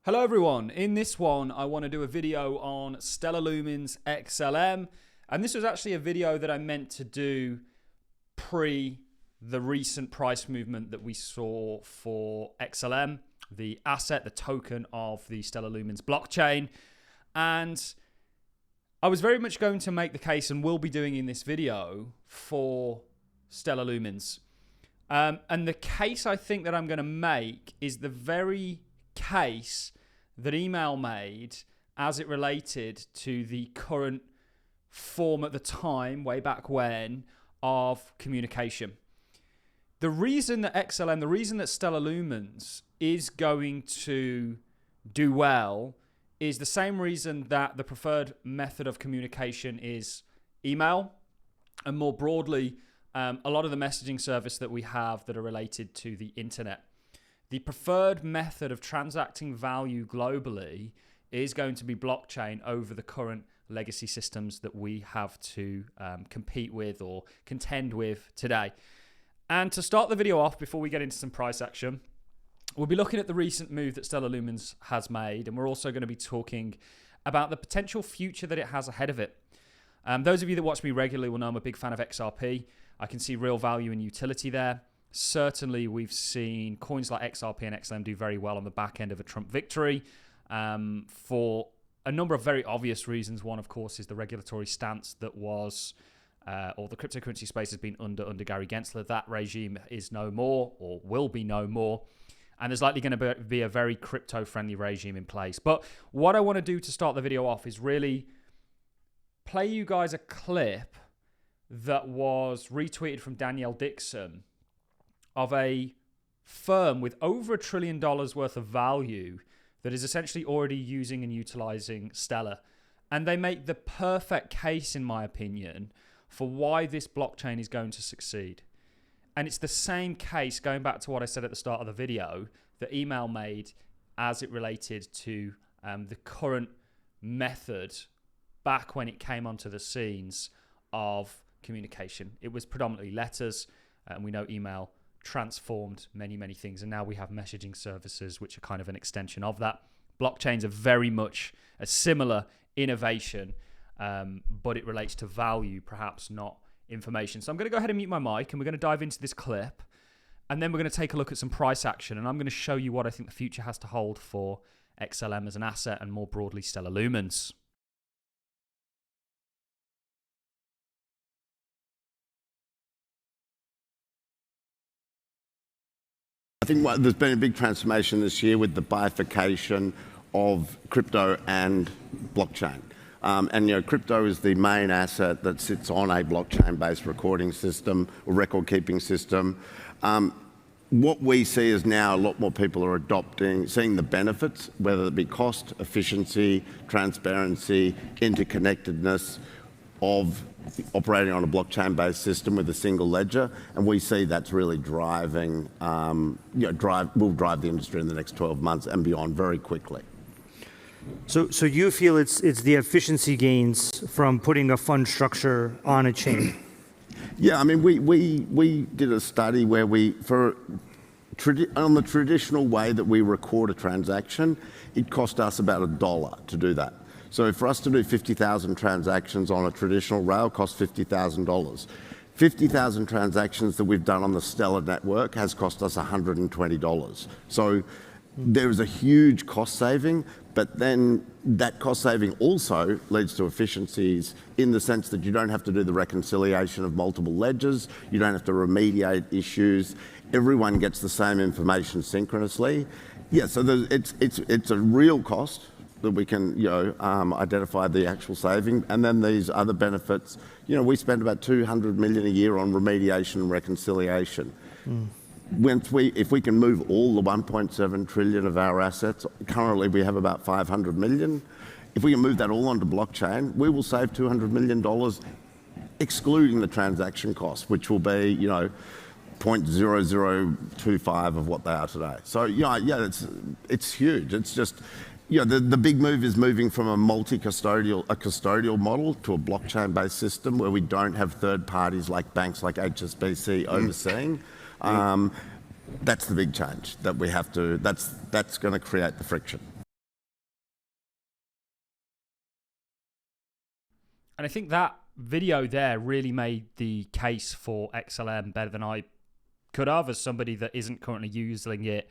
Hello everyone, in this one I want to do a video on Stellar Lumens XLM, and this was actually a video that I meant to do pre the recent price movement that we saw for XLM, the asset, the token of the Stellar Lumens blockchain. And I was very much going to make the case, and will be doing in this video, for Stellar Lumens. And the case I think that I'm going to make is the very case that email made as it related to the current form at the time, way back when, of communication. The reason that XLM, the reason that Stellar Lumens is going to do well is the same reason that the preferred method of communication is email, and more broadly, a lot of the messaging service that we have that are related to the internet. The preferred method of transacting value globally is going to be blockchain over the current legacy systems that we have to compete with or contend with today. And to start the video off, before we get into some price action, we'll be looking at the recent move that Stellar Lumens has made, and we're also going to be talking about the potential future that it has ahead of it. Those of you that watch me regularly will know I'm a big fan of XRP. I can see real value and utility there. Certainly, we've seen coins like XRP and XLM do very well on the back end of a Trump victory for a number of very obvious reasons. One, of course, is the regulatory stance that was, or the cryptocurrency space has been under Gary Gensler. That regime is no more, or will be no more. And there's likely going to be a very crypto-friendly regime in place. But what I want to do to start the video off is really play you guys a clip that was retweeted from Danielle Dixon of a firm with over $1 trillion worth of value that is essentially already using and utilizing Stellar. And they make the perfect case, in my opinion, for why this blockchain is going to succeed. And it's the same case, going back to what I said at the start of the video, that email made as it related to the current method back when it came onto the scenes of communication. It was predominantly letters, and we know email transformed many things, and now we have messaging services which are kind of an extension of that. Blockchains are very much a similar innovation, but it relates to value, perhaps not information. So I'm going to go ahead and mute my mic, and we're going to dive into this clip, and then we're going to take a look at some price action, and I'm going to show you what I think the future has to hold for XLM as an asset, and more broadly Stellar Lumens. I think there's been a big transformation this year with the bifurcation of crypto and blockchain. Crypto is the main asset that sits on a blockchain-based recording system or record-keeping system. What we see is now a lot more people are adopting, seeing the benefits, whether it be cost, efficiency, transparency, interconnectedness of operating on a blockchain-based system with a single ledger, and we see that's really driving, will drive the industry in the next 12 months and beyond very quickly. So you feel it's the efficiency gains from putting a fund structure on a chain? Yeah, I mean, we did a study where on the traditional way that we record a transaction, it cost us about $1 to do that. So for us to do 50,000 transactions on a traditional rail costs $50,000. 50,000 transactions that we've done on the Stellar network has cost us $120. So there is a huge cost saving, but then that cost saving also leads to efficiencies in the sense that you don't have to do the reconciliation of multiple ledgers, you don't have to remediate issues, everyone gets the same information synchronously. Yeah, so it's a real cost that we can identify the actual saving, and then these other benefits. We spend about $200 million a year on remediation and reconciliation. If we can move all the 1.7 trillion of our assets, currently we have about 500 million. If we can move that all onto blockchain, we will save $200 million, excluding the transaction costs, which will be 0.0025 of what they are today. So it's huge. It's just the big move is moving from a custodial model to a blockchain-based system where we don't have third parties like banks like HSBC overseeing. That's the big change that we have to. That's going to create the friction. And I think that video there really made the case for XLM better than I could have, as somebody that isn't currently using it,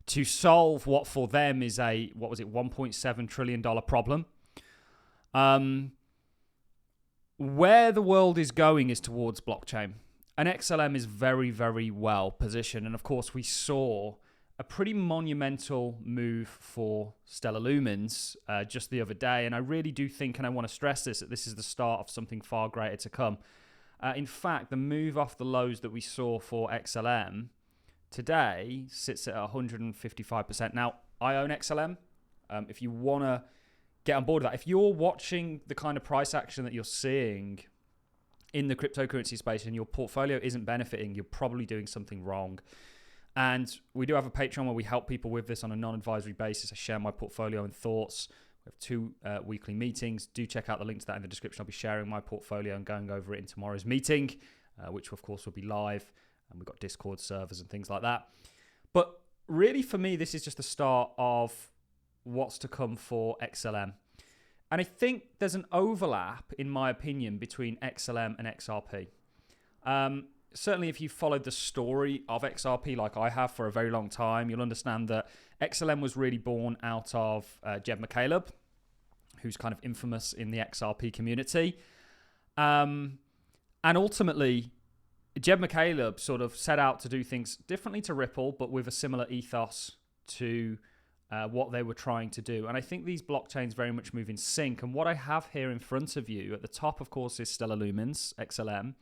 to solve what for them is a, what was it, $1.7 trillion problem. Where the world is going is towards blockchain. And XLM is very, very well positioned. And of course, we saw a pretty monumental move for Stellar Lumens just the other day. And I really do think, and I want to stress this, that this is the start of something far greater to come. In fact, the move off the lows that we saw for XLM today sits at 155%. Now, I own XLM. If you want to get on board with that, if you're watching the kind of price action that you're seeing in the cryptocurrency space and your portfolio isn't benefiting, you're probably doing something wrong. And we do have a Patreon where we help people with this on a non-advisory basis. I share my portfolio and thoughts. We have 2 weekly meetings. Do check out the link to that in the description. I'll be sharing my portfolio and going over it in tomorrow's meeting, which of course will be live. And we've got Discord servers and things like that. But really for me, this is just the start of what's to come for XLM. And I think there's an overlap, in my opinion, between XLM and XRP. Certainly, if you followed the story of XRP like I have for a very long time, you'll understand that XLM was really born out of Jed McCaleb, who's kind of infamous in the XRP community. And ultimately, Jed McCaleb sort of set out to do things differently to Ripple, but with a similar ethos to what they were trying to do. And I think these blockchains very much move in sync. And what I have here in front of you, at the top, of course, is Stellar Lumens XLM.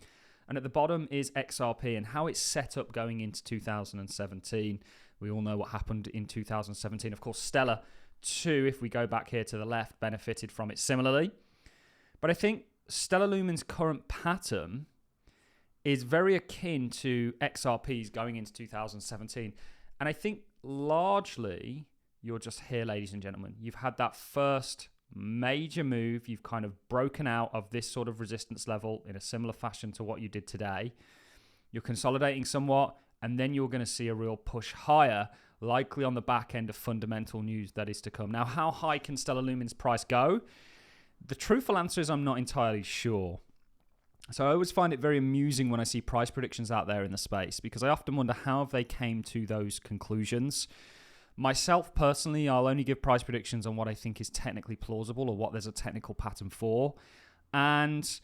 And at the bottom is XRP and how it's set up going into 2017. We all know what happened in 2017. Of course, Stellar, too, if we go back here to the left, benefited from it similarly. But I think Stellar Lumens' current pattern is very akin to XRP's going into 2017. And I think largely you're just here, ladies and gentlemen. You've had that first major move. You've kind of broken out of this sort of resistance level in a similar fashion to what you did today. You're consolidating somewhat, and then you're going to see a real push higher, likely on the back end of fundamental news that is to come. Now, how high can Stellar Lumens price go? The truthful answer is I'm not entirely sure. So I always find it very amusing when I see price predictions out there in the space, because I often wonder how they came to those conclusions. Myself, personally, I'll only give price predictions on what I think is technically plausible or what there's a technical pattern for. And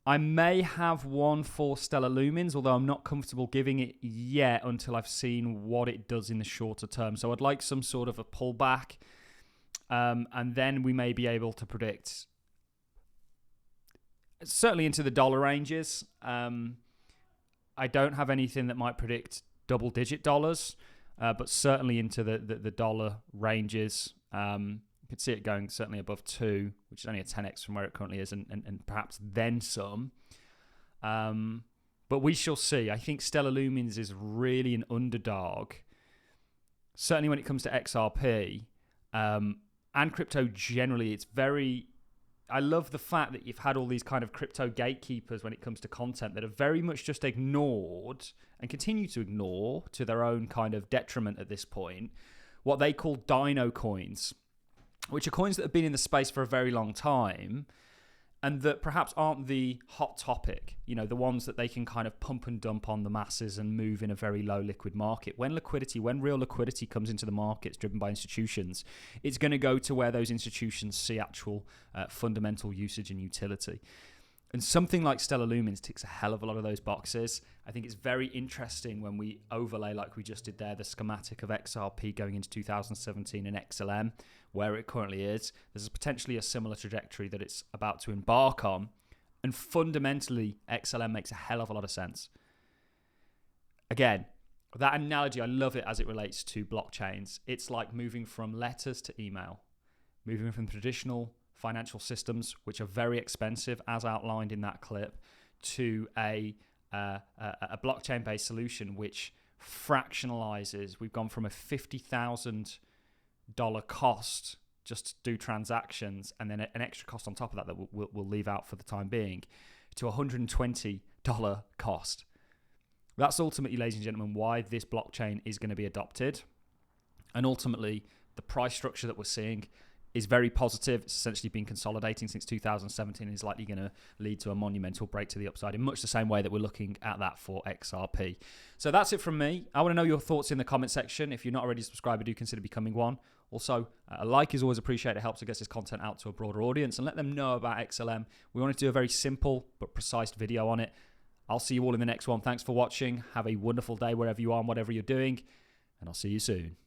I may have one for Stellar Lumens, although I'm not comfortable giving it yet until I've seen what it does in the shorter term. So I'd like some sort of a pullback, and then we may be able to predict certainly into the dollar ranges. I don't have anything that might predict double-digit dollars. But certainly into the dollar ranges. You could see it going certainly above 2, which is only a 10x from where it currently is, and perhaps then some. But we shall see. I think Stellar Lumens is really an underdog, certainly when it comes to XRP. And crypto generally, it's very... I love the fact that you've had all these kind of crypto gatekeepers when it comes to content that are very much just ignored and continue to ignore to their own kind of detriment at this point, what they call dino coins, which are coins that have been in the space for a very long time and that perhaps aren't the hot topic, you know, the ones that they can kind of pump and dump on the masses and move in a very low liquid market. When real liquidity comes into the markets driven by institutions, it's going to go to where those institutions see actual fundamental usage and utility. And something like Stellar Lumens ticks a hell of a lot of those boxes. I think it's very interesting when we overlay, like we just did there, the schematic of XRP going into 2017 and XLM, where it currently is. There's potentially a similar trajectory that it's about to embark on. And fundamentally, XLM makes a hell of a lot of sense. Again, that analogy, I love it as it relates to blockchains. It's like moving from letters to email, moving from traditional financial systems, which are very expensive, as outlined in that clip, to a blockchain-based solution which fractionalizes. We've gone from a $50,000 cost just to do transactions, and then an extra cost on top of that we'll leave out for the time being, to a $120 cost. That's ultimately, ladies and gentlemen, why this blockchain is going to be adopted. And ultimately, the price structure that we're seeing is very positive. It's essentially been consolidating since 2017 and is likely going to lead to a monumental break to the upside in much the same way that we're looking at that for XRP. So that's it from me. I want to know your thoughts in the comment section. If you're not already a subscriber, do consider becoming one. Also, a like is always appreciated. It helps to get this content out to a broader audience and let them know about XLM. We wanted to do a very simple but precise video on it. I'll see you all in the next one. Thanks for watching. Have a wonderful day wherever you are and whatever you're doing. And I'll see you soon.